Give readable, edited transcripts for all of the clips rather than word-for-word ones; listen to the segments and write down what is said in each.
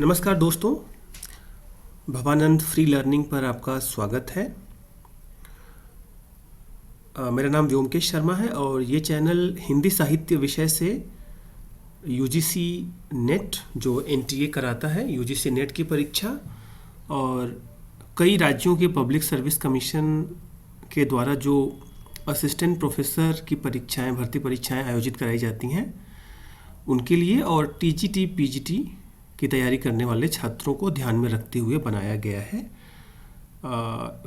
नमस्कार दोस्तों, Bhavanand free learning पर आपका स्वागत है। मेरा नाम व्योमकेश शर्मा है और ये चैनल हिंदी साहित्य विषय से यूजीसी नेट जो एनटीए कराता है, यूजीसी नेट की परीक्षा और कई राज्यों के पब्लिक सर्विस कमीशन के द्वारा जो असिस्टेंट प्रोफेसर की परीक्षाएं, भर्ती परीक्षाएं आयोजित कराई जाती हैं उनके लिए और टीजीटी पीजीटी की तैयारी करने वाले छात्रों को ध्यान में रखते हुए बनाया गया है।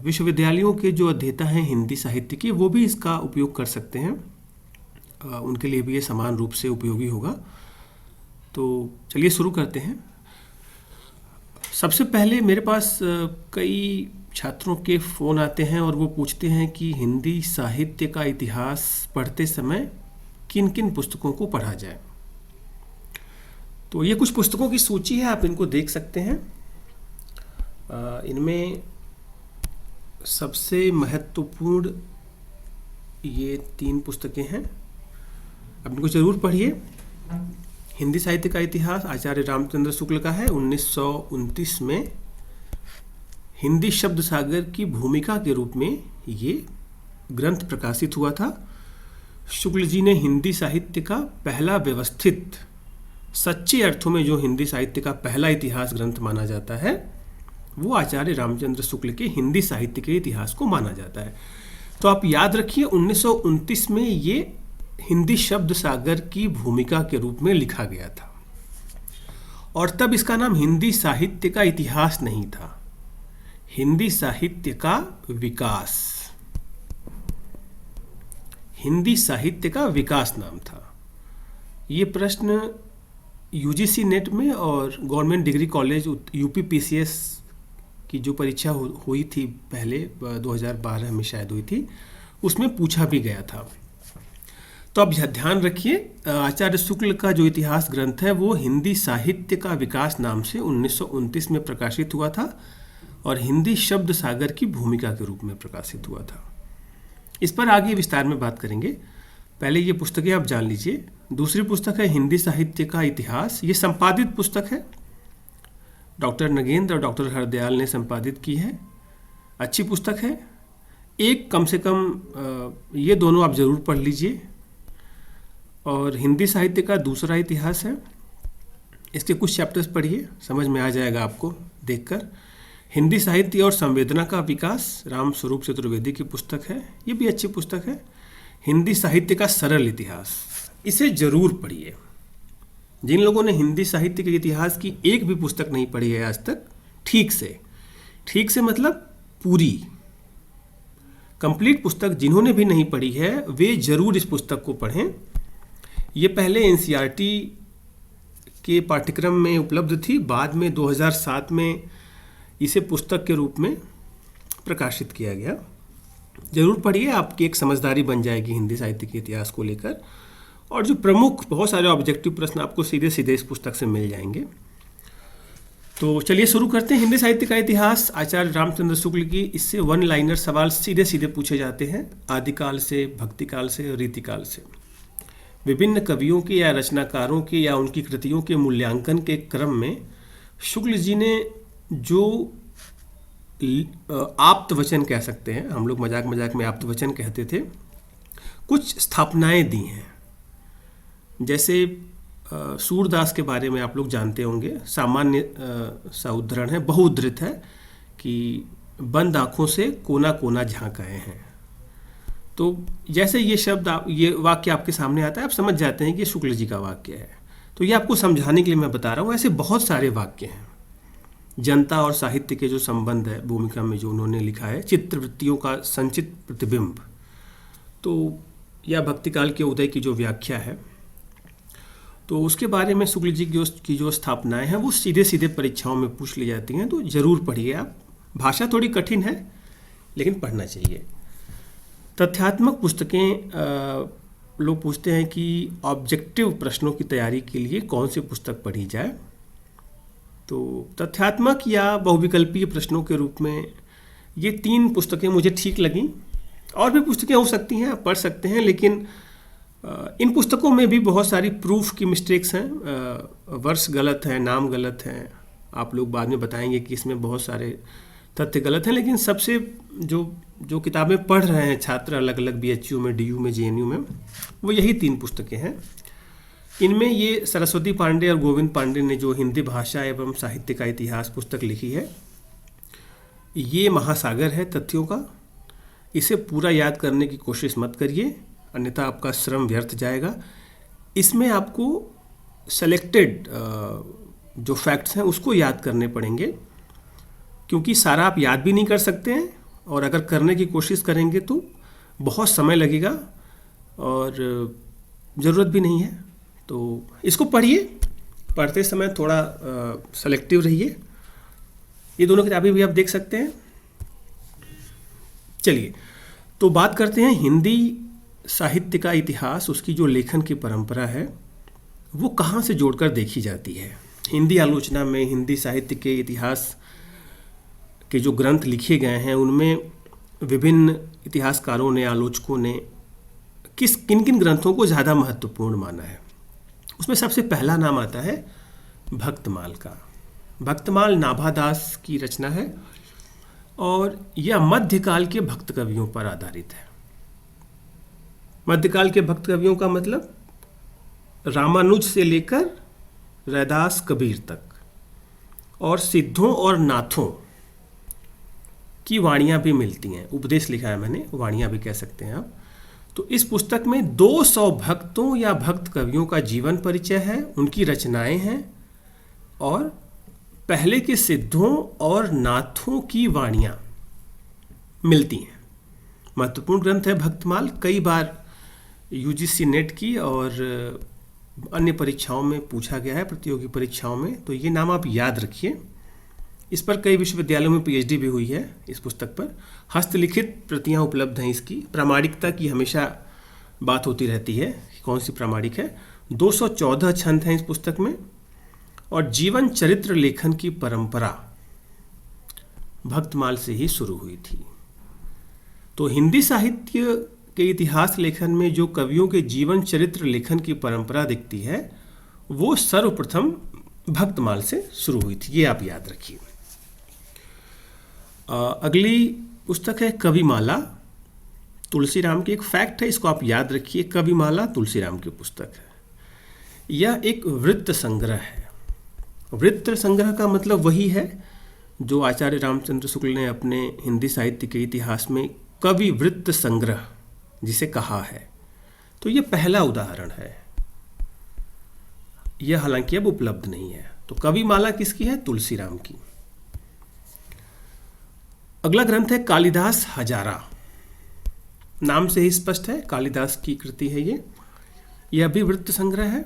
विश्वविद्यालयों के जो अध्येता हैं हिंदी साहित्य के, वो भी इसका उपयोग कर सकते हैं। उनके लिए भी ये समान रूप से उपयोगी होगा। तो चलिए शुरू करते हैं। सबसे पहले मेरे पास कई छात्रों के फ़ोन आते हैं और वो पूछते हैं कि हिंदी साहित्य का इतिहास पढ़ते समय किन किन पुस्तकों को पढ़ा जाए। तो ये कुछ पुस्तकों की सूची है, आप इनको देख सकते हैं। इनमें सबसे महत्वपूर्ण ये 3 पुस्तकें हैं, अब इनको ज़रूर पढ़िए। हिंदी साहित्य का इतिहास आचार्य रामचंद्र शुक्ल का है। 1929 में हिंदी शब्द सागर की भूमिका के रूप में ये ग्रंथ प्रकाशित हुआ था। शुक्ल जी ने हिंदी साहित्य का पहला व्यवस्थित, सच्चे अर्थों में जो हिंदी साहित्य का पहला इतिहास ग्रंथ माना जाता है वो आचार्य रामचंद्र शुक्ल के हिंदी साहित्य के इतिहास को माना जाता है। तो आप याद रखिए 1929 में ये हिंदी शब्द सागर की भूमिका के रूप में लिखा गया था और तब इसका नाम हिंदी साहित्य का इतिहास नहीं था, हिंदी साहित्य का विकास, हिंदी साहित्य का विकास नाम था। ये प्रश्न यूजीसी नेट में और गवर्नमेंट डिग्री कॉलेज यूपीपीसीएस की जो परीक्षा हुई थी पहले 2012 में शायद हुई थी, उसमें पूछा भी गया था। तो अब ध्यान रखिए, आचार्य शुक्ल का जो इतिहास ग्रंथ है वो हिंदी साहित्य का विकास नाम से 1929 में प्रकाशित हुआ था और हिंदी शब्द सागर की भूमिका के रूप में प्रकाशित हुआ था। इस पर आगे विस्तार में बात करेंगे। पहले ये पुस्तकें आप जान लीजिए। दूसरी पुस्तक है हिंदी साहित्य का इतिहास। ये संपादित पुस्तक है, डॉक्टर नगेंद्र और डॉक्टर हरदयाल ने संपादित की है। अच्छी पुस्तक है। एक कम से कम ये दोनों आप ज़रूर पढ़ लीजिए। और हिंदी साहित्य का दूसरा इतिहास है, इसके कुछ चैप्टर्स पढ़िए, समझ में आ जाएगा आपको देखकर। हिंदी साहित्य और संवेदना का विकास, राम स्वरूप चतुर्वेदी की पुस्तक है, ये भी अच्छी पुस्तक है। हिंदी साहित्य का सरल इतिहास, इसे जरूर पढ़िए। जिन लोगों ने हिंदी साहित्य के इतिहास की एक भी पुस्तक नहीं पढ़ी है आज तक, ठीक से मतलब पूरी कंप्लीट पुस्तक जिन्होंने भी नहीं पढ़ी है वे जरूर इस पुस्तक को पढ़ें। ये पहले एनसीईआरटी के पाठ्यक्रम में उपलब्ध थी, बाद में 2007 में इसे पुस्तक के रूप में प्रकाशित किया गया। जरूर पढ़िए, आपकी एक समझदारी बन जाएगी हिंदी साहित्य के इतिहास को लेकर। और जो प्रमुख बहुत सारे ऑब्जेक्टिव प्रश्न आपको सीधे सीधे इस पुस्तक से मिल जाएंगे। तो चलिए शुरू करते हैं। हिंदी साहित्य का इतिहास आचार्य रामचंद्र शुक्ल की, इससे वन लाइनर सवाल सीधे सीधे पूछे जाते हैं, आदिकाल से, भक्तिकाल से और रीतिकाल से। विभिन्न कवियों के या रचनाकारों के या उनकी कृतियों के मूल्यांकन के क्रम में शुक्ल जी ने जो आप्त वचन कह सकते हैं, हम लोग मजाक मजाक में आप्त वचन कहते थे, कुछ स्थापनाएं दी हैं। जैसे सूरदास के बारे में आप लोग जानते होंगे, सामान्य सा उद्धरण है, बहुउद्धृत है कि बंद आँखों से कोना कोना झांक आए हैं। तो जैसे ये शब्द ये वाक्य आपके सामने आता है, आप समझ जाते हैं कि शुक्ल जी का वाक्य है। तो ये आपको समझाने के लिए मैं बता रहा हूँ। ऐसे बहुत सारे वाक्य हैं। जनता और साहित्य के जो संबंध है, भूमिका में जो उन्होंने लिखा है, चित्रवृत्तियों का संचित प्रतिबिंब, तो या भक्तिकाल के उदय की जो व्याख्या है, तो उसके बारे में शुक्ल जी की जो स्थापनाएं हैं वो सीधे सीधे परीक्षाओं में पूछ ली जाती हैं। तो जरूर पढ़िए आप। भाषा थोड़ी कठिन है लेकिन पढ़ना चाहिए। तथ्यात्मक पुस्तकें, लोग पूछते हैं कि ऑब्जेक्टिव प्रश्नों की तैयारी के लिए कौन सी पुस्तक पढ़ी जाए। तो तथ्यात्मक या बहुविकल्पीय प्रश्नों के रूप में ये 3 पुस्तकें मुझे ठीक लगीं। और भी पुस्तकें हो सकती हैं, आप पढ़ सकते हैं, लेकिन इन पुस्तकों में भी बहुत सारी प्रूफ की मिस्टेक्स हैं, वर्ष गलत हैं, नाम गलत हैं, आप लोग बाद में बताएंगे कि इसमें बहुत सारे तथ्य गलत हैं, लेकिन सबसे जो जो किताबें पढ़ रहे हैं छात्र अलग अलग BHU में, DU में, JNU में, वो यही 3 पुस्तकें हैं। इनमें ये सरस्वती पांडे और गोविंद पांडे ने जो हिंदी भाषा एवं साहित्य का इतिहास पुस्तक लिखी है, ये महासागर है तथ्यों का। इसे पूरा याद करने की कोशिश मत करिए, अन्यथा आपका श्रम व्यर्थ जाएगा। इसमें आपको सेलेक्टेड जो फैक्ट्स हैं उसको याद करने पड़ेंगे, क्योंकि सारा आप याद भी नहीं कर सकते हैं, और अगर करने की कोशिश करेंगे तो बहुत समय लगेगा और ज़रूरत भी नहीं है। तो इसको पढ़िए, पढ़ते समय थोड़ा सेलेक्टिव रहिए। ये दोनों किताबें भी आप देख सकते हैं। चलिए, तो बात करते हैं हिंदी साहित्य का इतिहास, उसकी जो लेखन की परंपरा है वो कहाँ से जोड़कर देखी जाती है। हिंदी आलोचना में, हिंदी साहित्य के इतिहास के जो ग्रंथ लिखे गए हैं उनमें विभिन्न इतिहासकारों ने, आलोचकों ने किन किन ग्रंथों को ज़्यादा महत्वपूर्ण माना है। उसमें सबसे पहला नाम आता है भक्तमाल का। भक्तमाल नाभादास की रचना है और यह मध्यकाल के भक्त कवियों पर आधारित है। मध्यकाल के भक्त कवियों का मतलब रामानुज से लेकर रैदास कबीर तक, और सिद्धों और नाथों की वाणियाँ भी मिलती हैं। उपदेश लिखा है मैंने, वाणियाँ भी कह सकते हैं आप। तो इस पुस्तक में 200 भक्तों या भक्त कवियों का जीवन परिचय है, उनकी रचनाएं हैं, और पहले के सिद्धों और नाथों की वाणियाँ मिलती हैं। महत्वपूर्ण ग्रंथ है भक्तमाल। कई बार UGC नेट की और अन्य परीक्षाओं में पूछा गया है, प्रतियोगी परीक्षाओं में, तो ये नाम आप याद रखिए। इस पर कई विश्वविद्यालयों में PhD भी हुई है इस पुस्तक पर। हस्तलिखित प्रतियां उपलब्ध हैं इसकी। प्रामाणिकता की हमेशा बात होती रहती है कि कौन सी प्रामाणिक है। 214 छंद हैं इस पुस्तक में, और जीवन चरित्र लेखन की परंपरा भक्तमाल से ही शुरू हुई थी। तो हिंदी साहित्य के इतिहास लेखन में जो कवियों के जीवन चरित्र लेखन की परंपरा दिखती है वो सर्वप्रथम भक्तमाल से शुरू हुई थी, ये आप याद रखिए। अगली पुस्तक है कविमाला, तुलसीराम की। एक फैक्ट है, इसको आप याद रखिए, कविमाला तुलसीराम की पुस्तक है। यह एक वृत्त संग्रह है। वृत्त संग्रह का मतलब वही है जो आचार्य रामचंद्र शुक्ल ने अपने हिंदी साहित्य के इतिहास में कवि वृत्त संग्रह जिसे कहा है। तो यह पहला उदाहरण है। यह हालांकि अब उपलब्ध नहीं है। तो कविमाला किसकी है? तुलसीराम की। अगला ग्रंथ है कालिदास हजारा। नाम से ही स्पष्ट है, कालिदास की कृति है ये। यह भी वृत्त संग्रह है,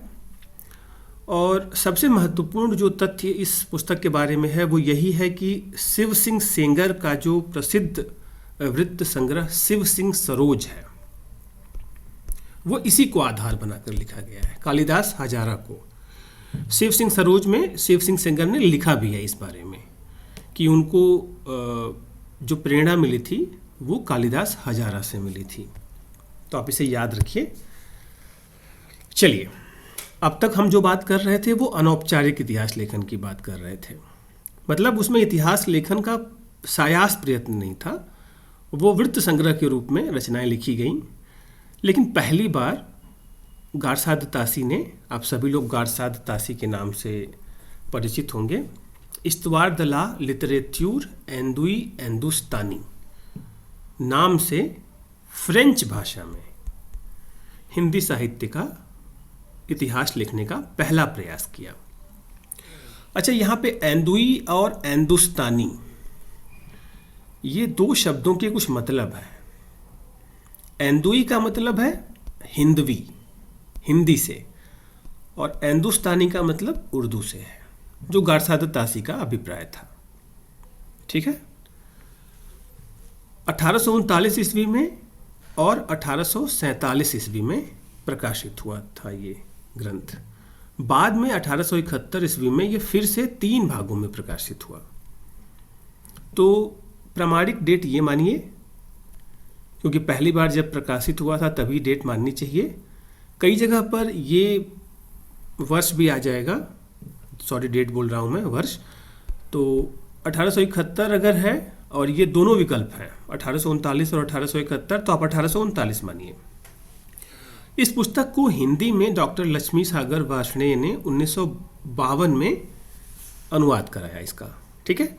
और सबसे महत्वपूर्ण जो तथ्य इस पुस्तक के बारे में है वो यही है कि शिव सिंह सेंगर का जो प्रसिद्ध वृत्त संग्रह शिव सिंह सरोज है वो इसी को आधार बनाकर लिखा गया है, कालिदास हजारा को। शिव सिंह सरोज में शिव सिंह सेंगर ने लिखा भी है इस बारे में कि उनको जो प्रेरणा मिली थी वो कालिदास हजारा से मिली थी। तो आप इसे याद रखिए। चलिए, अब तक हम जो बात कर रहे थे वो अनौपचारिक इतिहास लेखन की बात कर रहे थे। मतलब उसमें इतिहास लेखन का सायास प्रयत्न नहीं था, वो वृत्त संग्रह के रूप में रचनाएं लिखी गईं। लेकिन पहली बार गारसाद तासी ने, आप सभी लोग गारसाद तासी के नाम से परिचित होंगे, इस्तवार द ला लिटरेच्यूर एंदुई एंदुस्तानी नाम से फ्रेंच भाषा में हिंदी साहित्य का इतिहास लिखने का पहला प्रयास किया। अच्छा, यहाँ पे एंदुई और एंदुस्तानी ये दो शब्दों के कुछ मतलब है। एंदुई का मतलब है हिंदवी, हिंदी से, और एंदुस्तानी का मतलब उर्दू से है, जो गारसाद तासी का अभिप्राय था। ठीक है। 1839 ईस्वी में और 1847 ईस्वी में प्रकाशित हुआ था ये ग्रंथ। बाद में 1871 ईस्वी में ये फिर से 3 भागों में प्रकाशित हुआ। तो प्रामाणिक डेट ये मानिए, क्योंकि पहली बार जब प्रकाशित हुआ था तभी डेट माननी चाहिए। कई जगह पर ये वर्ष भी आ जाएगा, सॉरी डेट बोल रहा हूँ मैं, वर्ष। तो 1871 अगर है और ये दोनों विकल्प हैं 1839 और 1871, तो आप 1839 मानिए। इस पुस्तक को हिंदी में डॉक्टर लक्ष्मी सागर वार्ष्णेय ने 1952 में अनुवाद कराया इसका। ठीक है,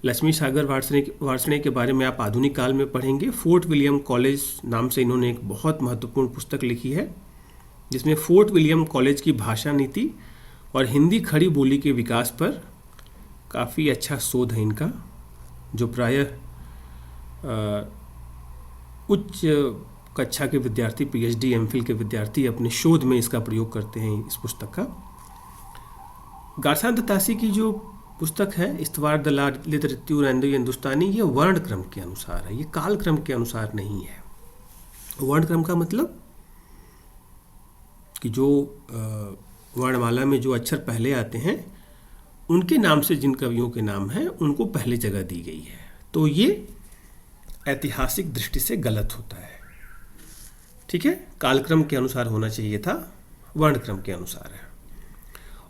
लक्ष्मी सागर वार्ष्णेय के बारे में आप आधुनिक काल में पढ़ेंगे। फोर्ट विलियम कॉलेज नाम से इन्होंने एक बहुत महत्वपूर्ण पुस्तक लिखी है, जिसमें फोर्ट विलियम कॉलेज की भाषा नीति और हिंदी खड़ी बोली के विकास पर काफ़ी अच्छा शोध है इनका, जो प्रायः उच्च कक्षा के विद्यार्थी, पीएचडी, एमफिल के विद्यार्थी अपने शोध में इसका प्रयोग करते हैं इस पुस्तक का। गारसान दत्तासी की जो पुस्तक है इस्तवार द लिटरेचर एंड हिंदुस्तानी, ये वर्ण क्रम के अनुसार है, ये काल क्रम के अनुसार नहीं है। वर्ण क्रम का मतलब कि जो वर्णमाला में जो अक्षर पहले आते हैं उनके नाम से जिन कवियों के नाम हैं उनको पहले जगह दी गई है, तो ये ऐतिहासिक दृष्टि से गलत होता है। ठीक है, कालक्रम के अनुसार होना चाहिए था, वर्णक्रम के अनुसार है।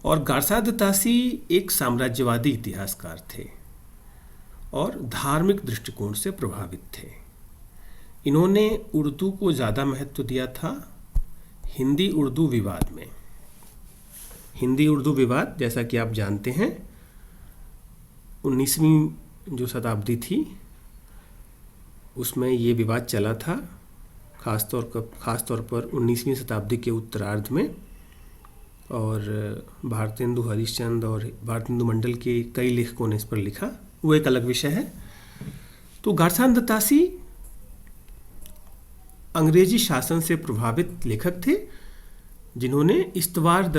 और गारसान दत्तासी एक साम्राज्यवादी इतिहासकार थे और धार्मिक दृष्टिकोण से प्रभावित थे। इन्होंने उर्दू को ज़्यादा महत्व दिया था हिंदी उर्दू विवाद में। हिंदी उर्दू विवाद, जैसा कि आप जानते हैं, 19वीं जो शताब्दी थी उसमें ये विवाद चला था, खास तौर पर 19वीं शताब्दी के उत्तरार्ध में। और भारतेंदु हरिश्चंद्र और भारतेंदु मंडल के कई लेखकों ने इस पर लिखा, वो एक अलग विषय है। तो गारसान दत्तासी अंग्रेजी शासन से प्रभावित लेखक थे, जिन्होंने इस्तवार द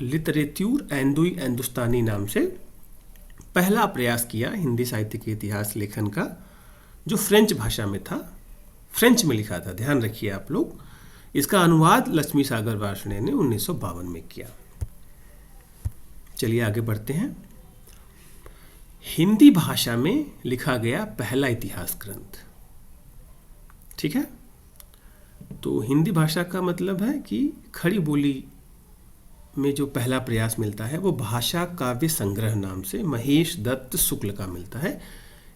लिटरेचर एंड हिंदुस्तानी नाम से पहला प्रयास किया हिंदी साहित्य के इतिहास लेखन का, जो फ्रेंच भाषा में था, फ्रेंच में लिखा था, ध्यान रखिए आप लोग। इसका अनुवाद लक्ष्मी सागर वार्ष्णेय ने 1952 में किया। चलिए आगे बढ़ते हैं। हिंदी भाषा में लिखा गया पहला इतिहास ग्रंथ। ठीक है, तो हिंदी भाषा का मतलब है कि खड़ी बोली में जो पहला प्रयास मिलता है वो भाषा काव्य संग्रह नाम से महेश दत्त शुक्ल का मिलता है।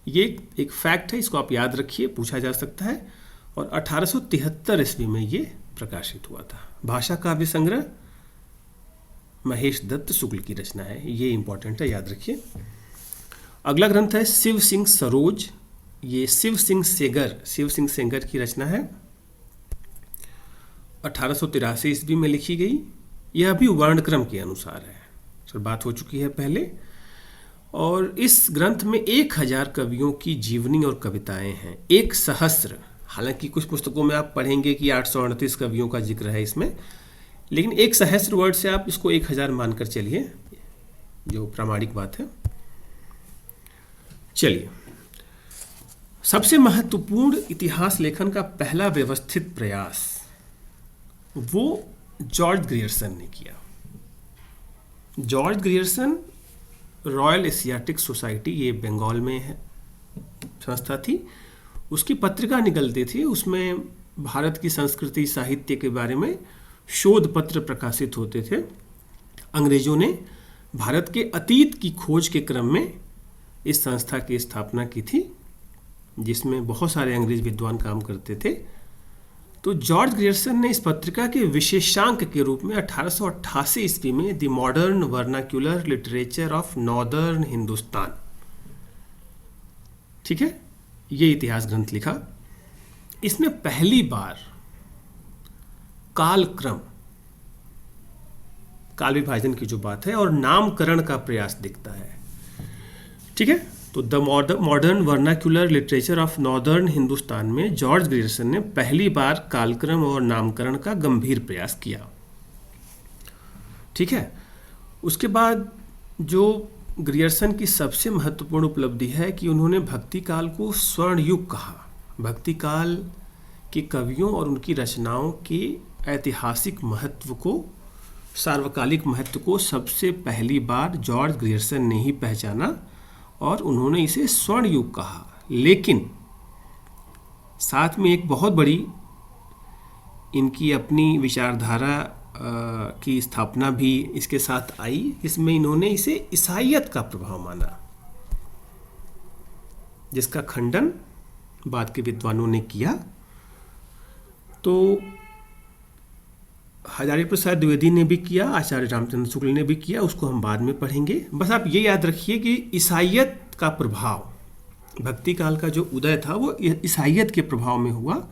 ये एक फैक्ट है, इसको आप याद रखिए, पूछा जा सकता है। और 1873 ईस्वी में ये प्रकाशित हुआ था। भाषा काव्य संग्रह महेश दत्त शुक्ल की रचना है, ये इंपॉर्टेंट है, याद रखिए। अगला ग्रंथ है शिव सिंह सरोज। ये शिव सिंह सेंगर की रचना है, 1883 ईस्वी में लिखी गई। यह भी वर्णक्रम के अनुसार है, सर बात हो चुकी है पहले। और इस ग्रंथ में 1000 कवियों की जीवनी और कविताएं हैं, 1 सहस्र। हालांकि कुछ पुस्तकों में आप पढ़ेंगे कि 838 कवियों का जिक्र है इसमें, लेकिन 1 सहस्र वर्ड से आप इसको 1000 मानकर चलिए, जो प्रामाणिक बात है। चलिए, सबसे महत्वपूर्ण इतिहास लेखन का पहला व्यवस्थित प्रयास वो जॉर्ज ग्रियर्सन ने किया। George Grierson royal Asiatic society, ये बंगाल में है संस्था थी, उसकी पत्रिका निकलती थी, उसमें भारत की संस्कृति साहित्य के बारे में शोध पत्र प्रकाशित होते थे। अंग्रेजों ने भारत के अतीत की खोज के क्रम में इस संस्था की स्थापना की थी, जिसमें बहुत सारे अंग्रेज विद्वान काम करते थे। तो जॉर्ज ग्रियर्सन ने इस पत्रिका के विशेषांक के रूप में 1888 ईस्वी में the modern vernacular literature of northern Hindustan, ठीक है, ये इतिहास ग्रंथ लिखा। इसमें पहली बार कालक्रम, काल विभाजन की जो बात है, और नामकरण का प्रयास दिखता है। ठीक है, तो the modern vernacular literature of northern Hindustan में जॉर्ज ग्रियर्सन ने पहली बार कालक्रम और नामकरण का गंभीर प्रयास किया। ठीक है, उसके बाद जो ग्रियर्सन की सबसे महत्वपूर्ण उपलब्धि है कि उन्होंने भक्ति काल को स्वर्ण युग कहा। भक्ति काल के कवियों और उनकी रचनाओं के ऐतिहासिक महत्व को, सार्वकालिक महत्व को सबसे पहली बार जॉर्ज ग्रियर्सन ने ही पहचाना और उन्होंने इसे स्वर्ण युग कहा। लेकिन साथ में एक बहुत बड़ी इनकी अपनी विचारधारा की स्थापना भी इसके साथ आई, इसमें इन्होंने इसे ईसाईयत का प्रभाव माना। जिसका खंडन बाद के विद्वानों ने किया। तो हजारी प्रसाद द्विवेदी ने भी किया, आचार्य रामचंद्र शुक्ल ने भी किया, उसको हम बाद में पढ़ेंगे। बस आप ये याद रखिए कि ईसाइयत का प्रभाव, भक्ति काल का जो उदय था वो ईसाइयत के प्रभाव में हुआ,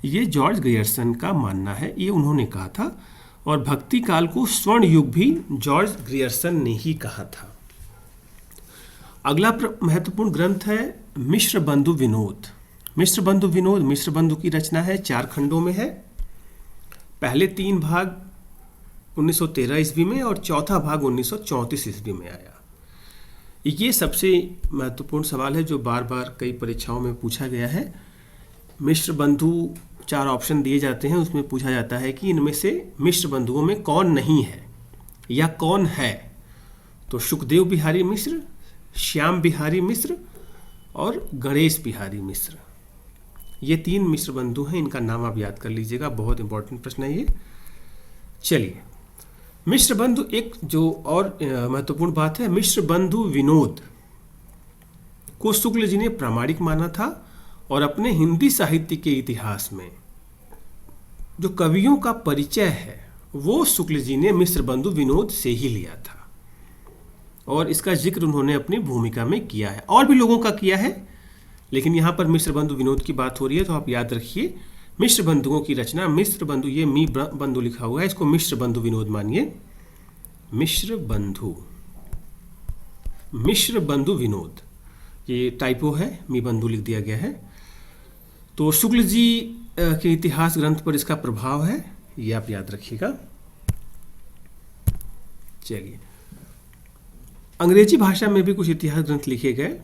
ये जॉर्ज ग्रियर्सन का मानना है, ये उन्होंने कहा था। और भक्ति काल को स्वर्ण युग भी जॉर्ज ग्रियर्सन ने ही कहा था। अगला महत्वपूर्ण ग्रंथ है मिश्र बंधु विनोद। मिश्र बंधु विनोद मिश्र बंधु की रचना है, 4 खंडों में है। पहले 3 भाग 1913 ईस्वी में और चौथा भाग 1934 ईस्वी में आया। ये सबसे महत्वपूर्ण सवाल है जो बार बार कई परीक्षाओं में पूछा गया है। मिश्र बंधु 4 ऑप्शन दिए जाते हैं, उसमें पूछा जाता है कि इनमें से मिश्र बंधुओं में कौन नहीं है या कौन है। तो सुखदेव बिहारी मिश्र, श्याम बिहारी मिश्र और गणेश बिहारी मिश्र, ये 3 मिश्र बंधु हैं। इनका नाम आप याद कर लीजिएगा, बहुत इंपॉर्टेंट प्रश्न है ये। चलिए, मिश्र बंधु एक जो और महत्वपूर्ण बात है, मिश्र बंधु विनोद को शुक्ल जी ने प्रामाणिक माना था और अपने हिंदी साहित्य के इतिहास में जो कवियों का परिचय है वो शुक्ल जी ने मिश्र बंधु विनोद से ही लिया था और इसका जिक्र उन्होंने अपनी भूमिका में किया है। और भी लोगों का किया है, लेकिन यहाँ पर मिश्र बंधु विनोद की बात हो रही है, तो आप याद रखिए मिश्र बंधुओं की रचना। मिश्र बंधु, ये मी बंधु लिखा हुआ है, इसको मिश्र बंधु विनोद मानिए। मिश्र बंधु, मिश्र बंधु विनोद, ये टाइपो है, मी बंधु लिख दिया गया है। तो शुक्ल जी के इतिहास ग्रंथ पर इसका प्रभाव है, ये आप याद रखिएगा। चलिए, अंग्रेजी भाषा में भी कुछ इतिहास ग्रंथ लिखे गए।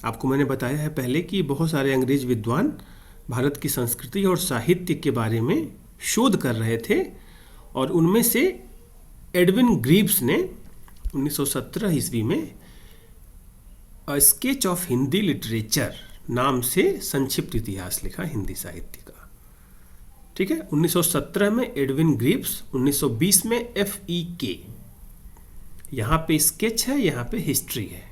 आपको मैंने बताया है पहले कि बहुत सारे अंग्रेज विद्वान भारत की संस्कृति और साहित्य के बारे में शोध कर रहे थे और उनमें से एडविन ग्रीव्स ने 1917 ईस्वी में स्केच ऑफ हिंदी लिटरेचर नाम से संक्षिप्त इतिहास लिखा हिंदी साहित्य का। ठीक है, 1917 में एडविन ग्रीव्स, 1920 में FEK। यहाँ पे स्केच है, यहाँ पे हिस्ट्री है।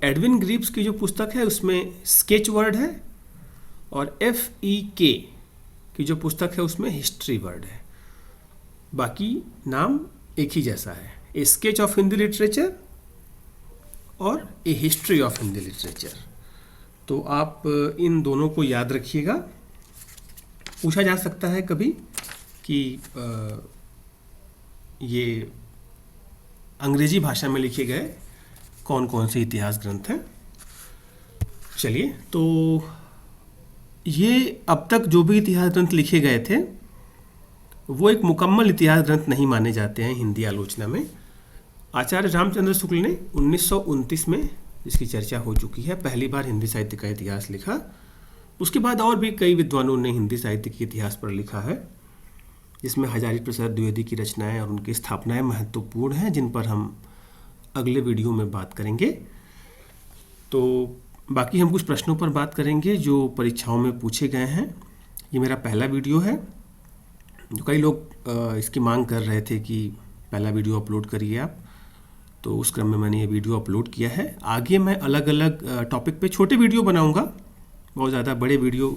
एडविन ग्रीव्स की जो पुस्तक है उसमें स्केच वर्ड है और FEK की जो पुस्तक है उसमें हिस्ट्री वर्ड है। बाकी नाम एक ही जैसा है, ए स्केच ऑफ हिंदी लिटरेचर और ए हिस्ट्री ऑफ हिंदी लिटरेचर। तो आप इन दोनों को याद रखिएगा। पूछा जा सकता है कभी कि ये अंग्रेजी भाषा में लिखे गए कौन कौन से इतिहास ग्रंथ हैं। चलिए, तो ये अब तक जो भी इतिहास ग्रंथ लिखे गए थे वो एक मुकम्मल इतिहास ग्रंथ नहीं माने जाते हैं हिंदी आलोचना में। आचार्य रामचंद्र शुक्ल ने 1929 में, इसकी चर्चा हो चुकी है, पहली बार हिंदी साहित्य का इतिहास लिखा। उसके बाद और भी कई विद्वानों ने हिंदी साहित्य के इतिहास पर लिखा है, जिसमें हजारी प्रसाद द्विवेदी की रचनाएं और उनकी स्थापनाएं महत्वपूर्ण हैं, जिन पर हम अगले वीडियो में बात करेंगे। तो बाकी हम कुछ प्रश्नों पर बात करेंगे जो परीक्षाओं में पूछे गए हैं। ये मेरा पहला वीडियो है, जो कई लोग इसकी मांग कर रहे थे कि पहला वीडियो अपलोड करिए आप, तो उस क्रम में मैंने ये वीडियो अपलोड किया है। आगे मैं अलग अलग टॉपिक पे छोटे वीडियो बनाऊंगा, बहुत ज़्यादा बड़े वीडियो